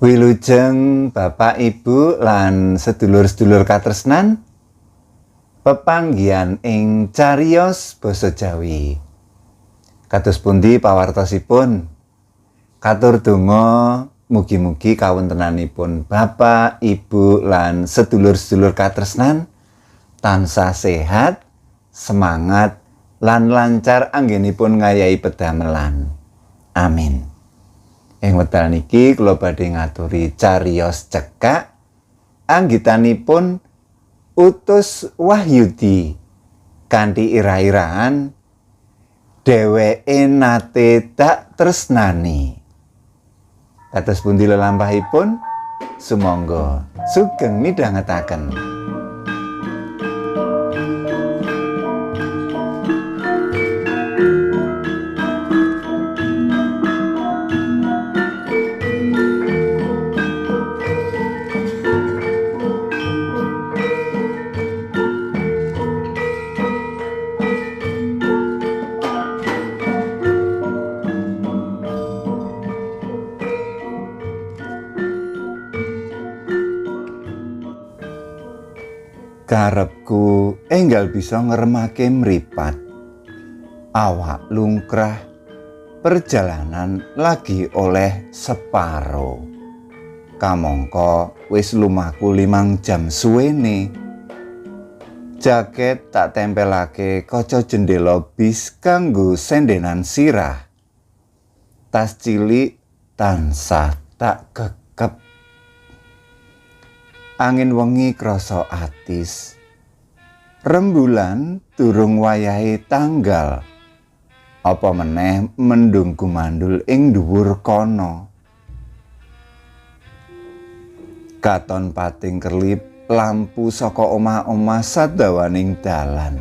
Wilujeng Bapak Ibu lan sedulur-sedulur katresnan, pepanggihan ing cariyos basa Jawi. Kados pundi pawartosipun? Katur donga mugi-mugi kawontenanipun Bapak, Ibu lan sedulur-sedulur katresnan tansah sehat, semangat lan lancar anggenipun ngayahi pedamelan. Amin. Ing wekdal niki kula badhe ngaturi cariyos cekak anggitanipun utus Wahyudi kanthi irah-irahan dheweke nate tak tresnani. Kados pundi lelampahipun? Sumangga sugeng midhangetaken. Karepku enggal bisa ngremake mripat. Awak lungkrah, perjalanan lagi oleh separo. Kamangka wis lumaku 5 jam suwene. Jaket tak tempelake kaca jendela bis kanggo sendenan sirah. Tas cilik tansah tak kekep. Angin wengi krasa atis. Rembulan durung wayahe tanggal. Apa meneh mendung gumandul ing dhuwur kono. Katon pating kerlip lampu saka omah-omah sadawaning dalan.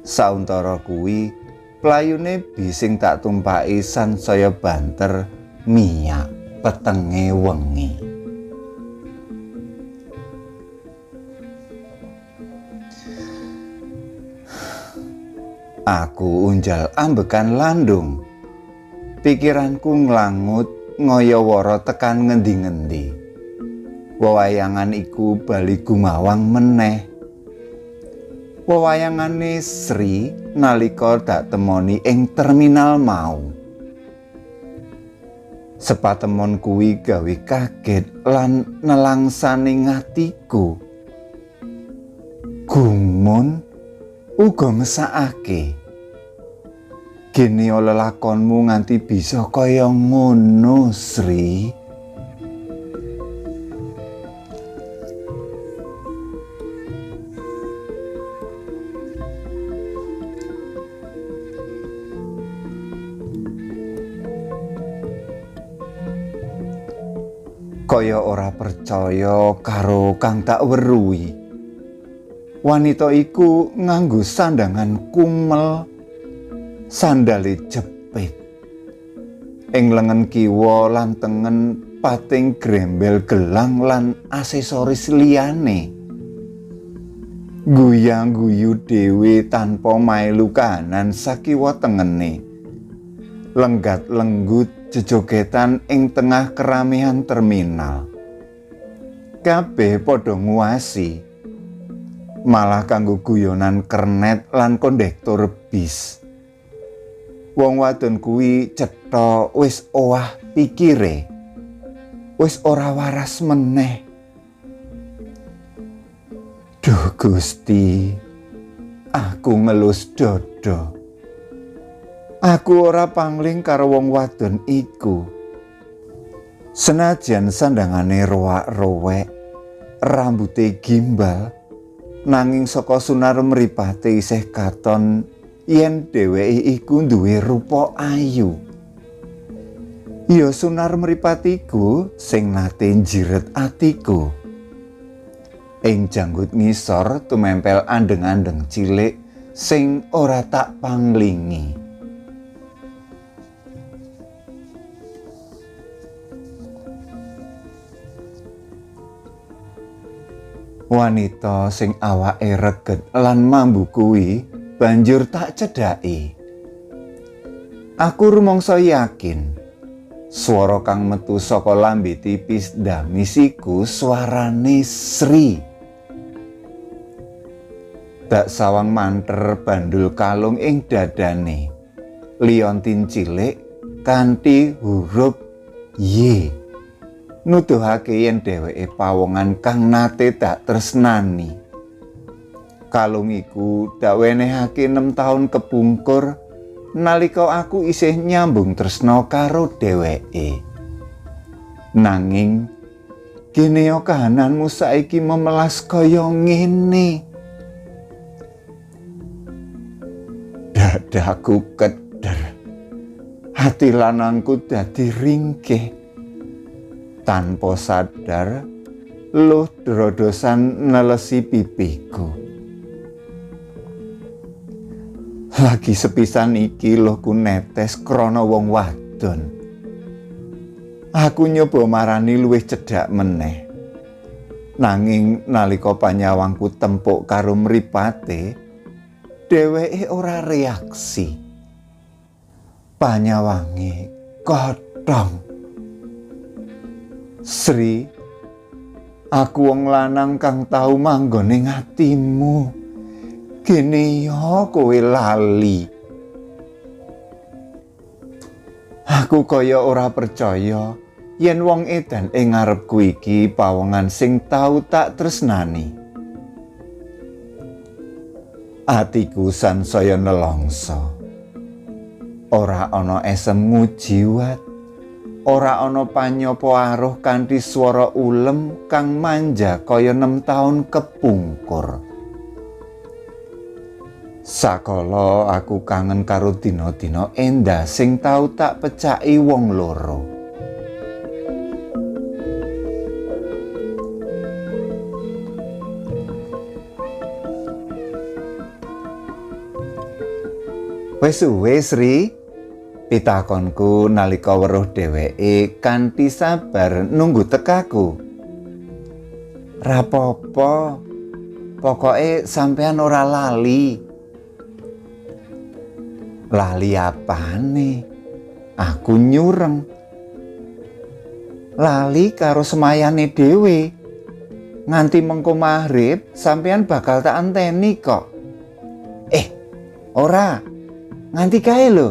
Sauntara kuwi playune bising tak tumpaki sansaya banter miyak petenge wengi. Aku unjal ambekan landung. Pikiranku nglangut ngaya-wara tekan ngendi-ngendi. Wewayangan iku bali gumawang meneh. Wewayangane Sri nalika dak temoni ing terminal mau. Sepatemon kuwi gawe kaget lan nelangsaning atiku. Gumun uga mesakake. Gene lelakonmu nganti bisa kaya ngono, Sri. Kaya ora percaya karo kang tak weruhi. Wanita iku nganggo sandangan kumel, sandale jepit. Ing lengen kiwa lan tengen pating grembel gelang lan aksesoris liyane. Guyang-guyu dhewe tanpa mailu kahanan sakiwa tengene. Lenggat-lenggut jejogetan ing tengah keramaian terminal. Kabeh padha nguwasi. Malah kanggo guyonan kernet lan kondektur bis. Wong wadon kuwi cetha wis owah pikire. Wis ora waras meneh. Duh Gusti, aku ngelus dodo. Aku ora pangling karo wong wadon iku. Senajan sandangane rowak-rowek, rambuté gimbal, nanging saka sunar mripate isih katon yen dheweke iku duwe rupa ayu. Ya sunar mripatiku sing nate njiret atiku. Ing janggut ngisor tumempel andeng-andeng cilik sing ora tak panglingi. Wanita sing awake reget lan mambu kuwi banjur tak cedhaki. Aku rumangsa yakin Swara kang metu saka lambe tipis ndamis iku swarane Sri. Dak sawang manter bandul kalung ing dadane. Liontin cilik kanthi huruf Y. Nuduhake yen dheweke pawongan kang nate tak tresnani. Kalung iku dak wenehake 6 taun kepungkur nalika aku isih nyambung tresna karo dheweke. Nanging kene yo kahananmu saiki memelas kaya ngene. Dadaku keder. Hati lanangku dadi ringkih. Tanpa sadar luh drodosan nelesi pipiku. Lagi sepisan iki lohku netes krana wong wadon. Aku nyoba marani luwih cedhak meneh. Nanging nalika panyawangku tempuk karo mripate, dheweke ora reaksi. Panyawange kothong. Sri, aku wong lanang kang tau manggon ing atimu. Kene yo kowe lali. Aku kaya ora percaya yen wong edan ing ngarepku iki pawongan sing tau tak tresnani. Atiku sansaya nelongso. Ora ana esem ngujiwat, ora ana panyapa aruh kanthi swara ulem kang manja kaya 6 taun kepungkur. Sakala aku kangen karo dina-dina endah sing tau tak pecaki wong loro. Wes suwe Sri, pitakonku nalika weruh dheweke kanthi sabar nunggu tekaku. Rapopo, pokoke sampean ora lali. Lali apane? Aku nyureng. Lali karo semayane dhewe. Nganti mengko maghrib sampean bakal tak anteni kok. Ora. Nganti kae lho.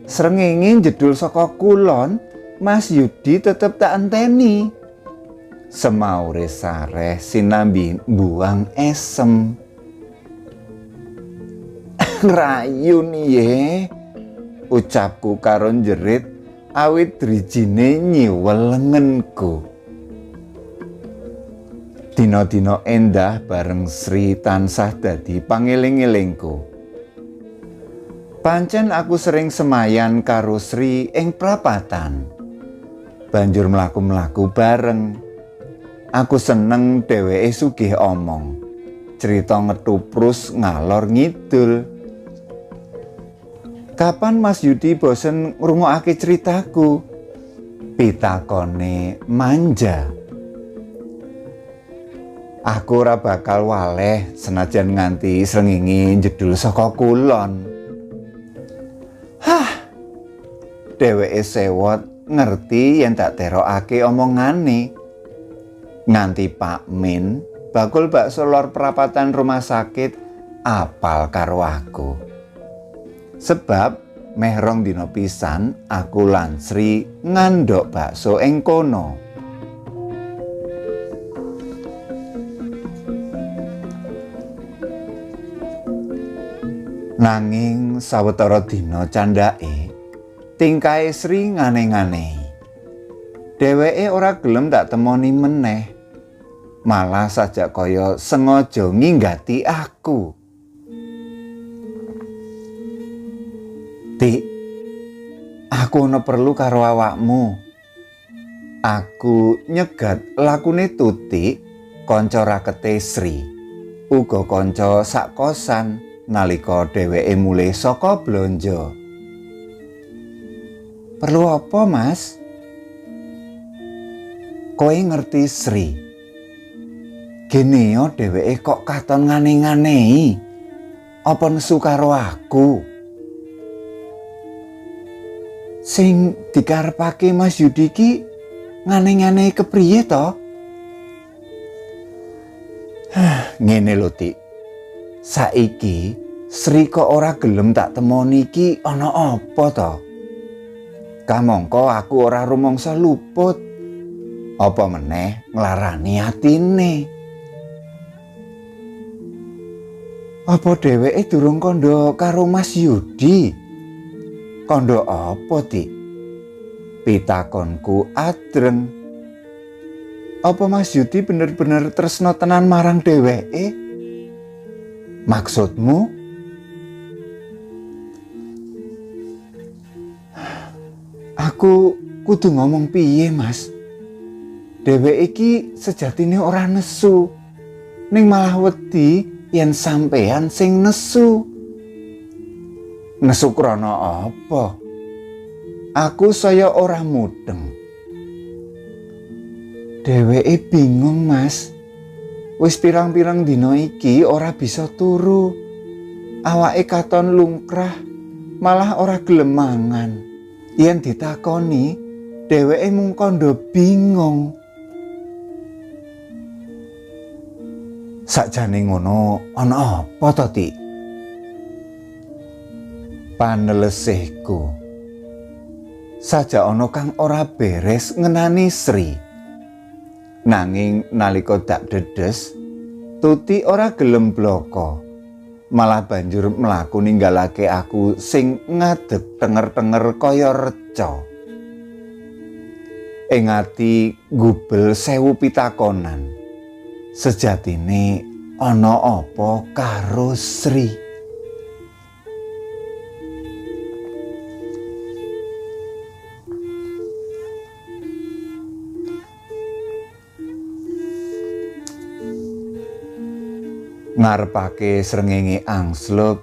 Srengenge jedul saka kulon, Mas Yudi tetep tak anteni. Semaure sareh sinambi buang esem. Rayu niye, ucapku karo jerit awit drijine nyiwel lengenku. Dina-dina endah bareng Sri tansah dadi pangeling-elingku. Pancen aku sering semayan karo Sri ing prapatan. Banjur mlaku-mlaku bareng. Aku seneng dheweke sugih omong. Cerita ngetuprus ngalor ngidul. Kapan Mas Yudi bosen ngrungokake ceritaku? Pitakone manja. Aku ora bakal waleh senajan nganti srengenge jedul saka kulon. Dheweke sewot ngerti yen tak terokake omongane. Nganti Pak Min, bakul bakso lor perapatan rumah sakit, apal karo aku. Sebab meh rong dina pisan aku lan Sri ngandhok bakso ing kono. Nanging sawetara dina candhake tingkahe Sri ngane-nganehi. Dheweke ora gelem tak temoni meneh. Malah sajak kaya sengaja nginggati aku. Tik, aku ana perlu karo awakmu. Aku nyegat lakune Tutik, kanca rakete Sri. Uga kanca sak kosan nalika dheweke mulih saka blanja. Perlu apa, Mas? Kowe ngerti Sri? Gene yo dheweke kok katon ngane-nganehi. Apa nesu karo aku? Sing dikarepake Mas Yudi ki ngane-ngane kepriye to? Ngene lho, Dik. Saiki Sri kok ora gelem tak temoni ki ana apa to? Kamangka aku ora rumangsa luput. Apa meneh nglarani atine? Apa dheweke durung kandha karo Mas Yudi? Kandha apa, Dik? Pitakonku adreng. Apa Mas Yudi bener-bener tresna tenan marang dheweke? Maksudmu? Aku kudu ngomong piye, Mas? Dheweke iki sejatine ora nesu, ning malah wedi yen sampean sing nesu. Nesu krana apa? Aku saya ora mudeng. Dheweke bingung, Mas. Wis pirang-pirang dina iki ora bisa turu. Awake katon lungkrah, malah ora gelem mangan. Yen ditakoni, dheweke mung kandha bingung. Sakjane ngono, ana apa to, Dik? Panelesihku. Saja ana kang ora beres ngenani Sri. Nanging nalika dak dedes, Tuti ora gelem bloko. Malah banjur mlaku ninggalake aku sing ngadeg tenger-tenger kaya reca. Ing ati gubel 1000 pitakonan. Sejatine ana apa karo Sri? Ngarepake srengenge angslup,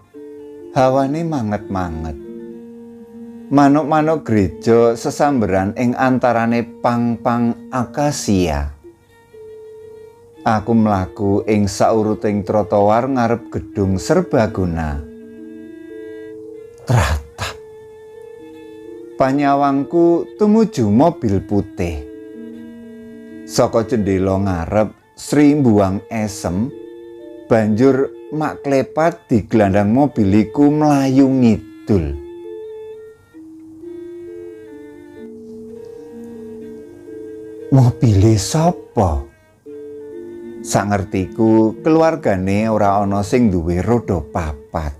hawane manget-manget. Manuk-manuk gereja sesamberan ing antarane pang-pang akasia. Aku mlaku ing sauruting trotoar ngarep gedung serbaguna. Tratap. Panyawangku tumuju mobil putih. Saka jendela ngarep Sri mbuang esem, banjur mak klepat di gelandang mobiliku mlayu ngidul. Mobile sapa? Sangertiku keluargane ora ana sing duwe roda papat.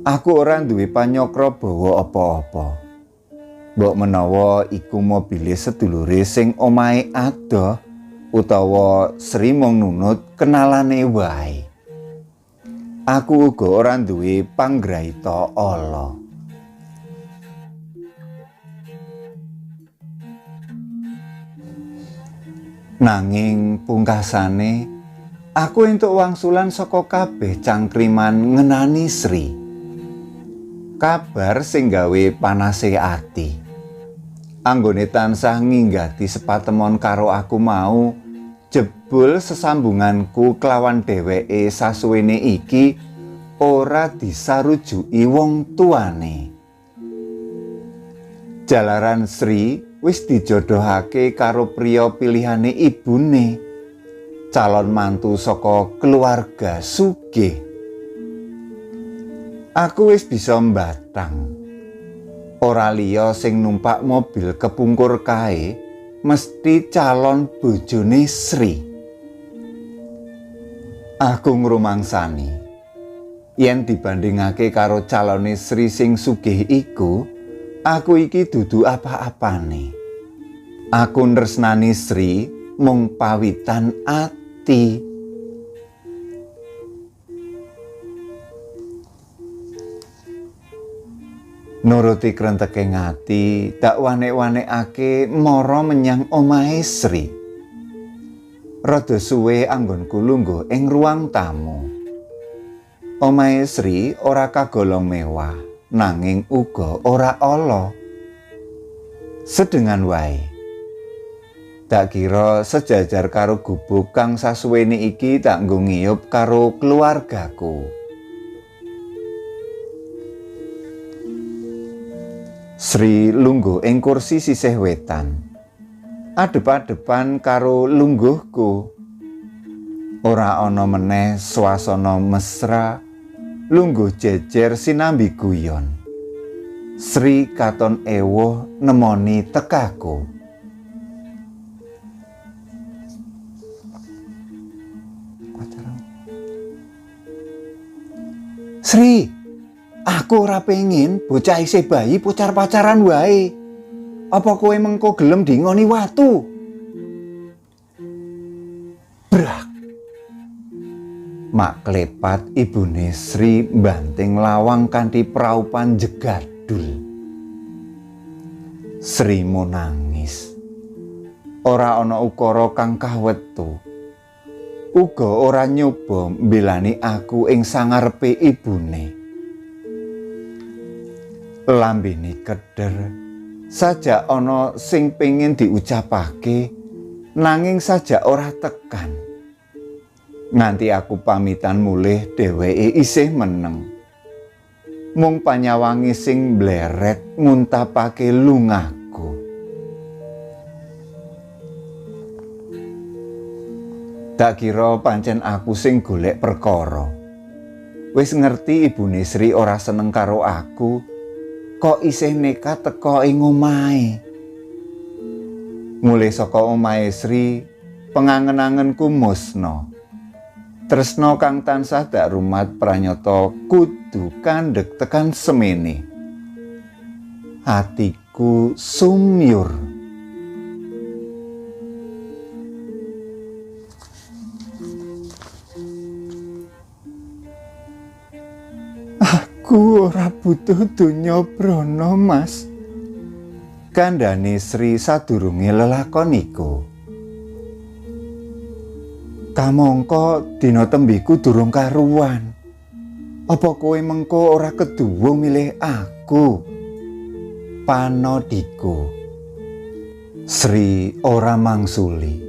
Aku ora duwe panyokro bawa apa-apa. Mbok menawa iku mobile sedulure sing omahe adoh utawa Sri mung nunut kenalane wae. Aku uga ora duwe panggraita ala. Nanging pungkasane aku entuk wangsulan saka kabeh cangkriman ngenani Sri. Kabar sing gawe panase ati. Anggone tansah nginggati sepatemon karo aku mau, jebul sesambunganku kelawan dheweke sasuwene iki ora disarujuki wong tuane. Jalaran Sri wis dijodohake karo priya pilihane ibune, calon mantu saka keluarga sugih. Aku wis bisa mbatang. Ora liya sing numpak mobil kepungkur kae mesti calon bojone Sri. Aku ngrumangsani yen dibandingake karo calone Sri sing sugih iku, aku iki dudu apa-apane. Aku nresnani Sri mung pawitan ati. Nuruti krenteke ngati, tak wanek-wanekake mara menyang omahe Sri. Rada suwe anggonku lungguh ing ruang tamu. Omahe Sri ora kagolong mewah, nanging uga ora ala. Sedengan wae. Tak kira sejajar karo gubuk kang sasuwene iki tak nggo ngiyup karo keluargaku. Sri lungguh ing kursi sisih wetan, adep-adepan karo lungguhku. Ora ana meneh swasana mesra, lungguh jejer sinambi guyon. Sri katon ewuh nemoni tekaku. Sri, aku ora pengin bocah isih bayi pacar-pacaran wae. Apa kowe mengko gelem dingoni watu? Brak. Mak klepat ibune Sri banting lawang kanthi praupan jegadul. Sri mo nangis. Ora ana ukara kang kawetu. Uga ora nyoba mbelani aku ing sangarepe ibune. Lambene keder, sajak ana sing pengin diucapake, nanging sajak ora tekan. Nganti aku pamitan mulih dheweke isih meneng. Mung panyawangi sing bleret nguntapake lungahku. Tak kira pancen aku sing golek perkara. Wis ngerti ibune Sri ora seneng karo aku, kok isih nekat teka ing omahe. Mulih saka omahe Sri, pengangen-angenku musna. Tresna kang tansah dak rumat pranyata kudu kandhek tekan semene. Hatiku sumyur. Aku ora butuh donya brana, Mas. Kandhane Sri sadurunge lelakon iku. Kamangka dina tembiku durung karuan. Apa kowe mengko ora keduwung milih aku? Panodiku. Sri ora mangsuli.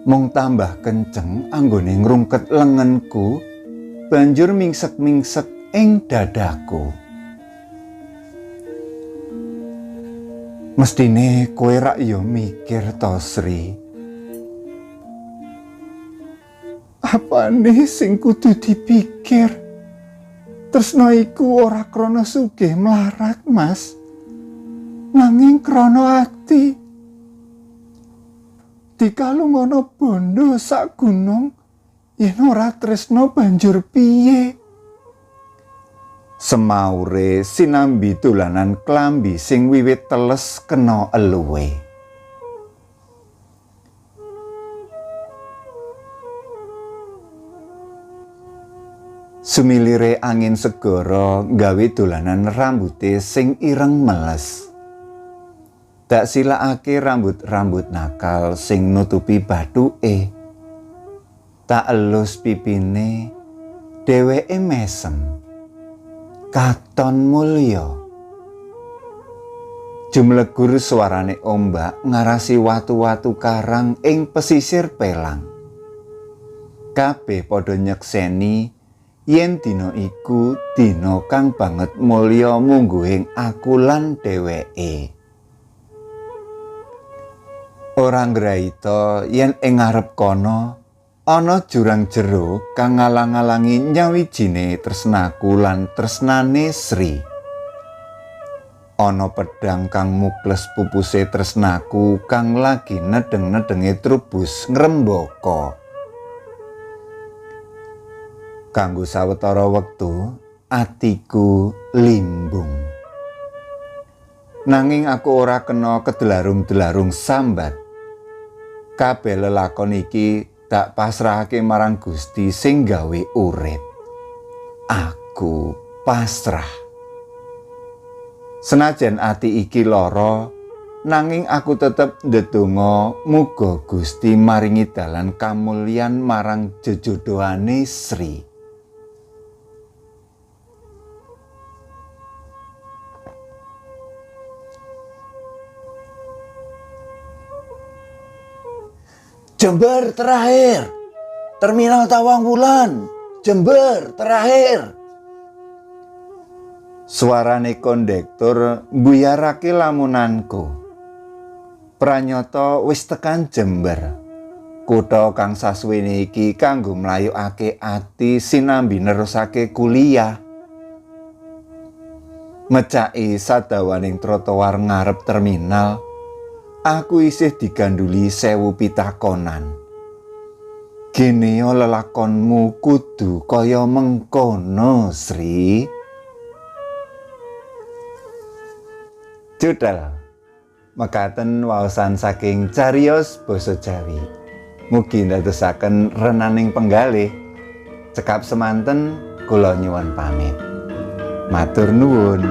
Mung tambah kenceng anggone ngrungket lengenku, banjur mingsek-mingsek ing dadaku. Mestine kowe rak yo mikir to, Sri. Apane sing kudu dipikir? Tresna iku ora krana sugih mlarat, Mas. Nanging krana ati. Dikalungono bondo sak gunung, yen ora tresna banjur piye? Semaure sinambi dolanan klambi sing wiwit teles kena eluwe. Sumilire angin segara gawe dolanan rambute sing ireng meles. Tak silakake rambut-rambut nakal sing nutupi bathuke. Tak elus pipine, dheweke mesem. Katon mulya. Jumlegur suarane ombak ngarasi watu-watu karang ing pesisir Pelang. Kabeh padha nyekseni yen dina iku dina kang banget mulya mungguhing aku lan dheweke. Ora nggraita yen ing ngarep kono ana jurang jero kang ngalang-alangi nyawijine tresnaku lan tresnane Sri. Ana pedhang kang mukles pupuse tresnaku kang lagi nedeng-nedenge trubus ngrembaka. Kanggo sawetara wektu atiku limbung. Nanging aku ora kena kedelarung-delarung sambat. Kabeh lelakon iki tak pasrahake marang Gusti sing gawe urip. Aku pasrah. Senajan ati iki lara, nanging aku tetep ndedonga muga Gusti maringi dalan kamulyan marang jejodohane Sri. Jember terakhir, Terminal Tawang Wulan, Jember terakhir. Suarane kondektur mbuyarake lamunanku. Pranyata wis tekan Jember. Kutha kang sasuwene iki kanggo mlayukake ati sinambi nerusake kuliah. Mecaki sadawaning trotoar ngarep terminal, aku isih diganduli 1000 pitakonan. Gene yo lelakonmu kudu kaya mengkono, Sri. Judal mekaten waosan saking cariyos basa Jawi. Mugi ndadosaken renaning penggalih. Cekap semanten kula nyuwun pamit. Matur nuwun.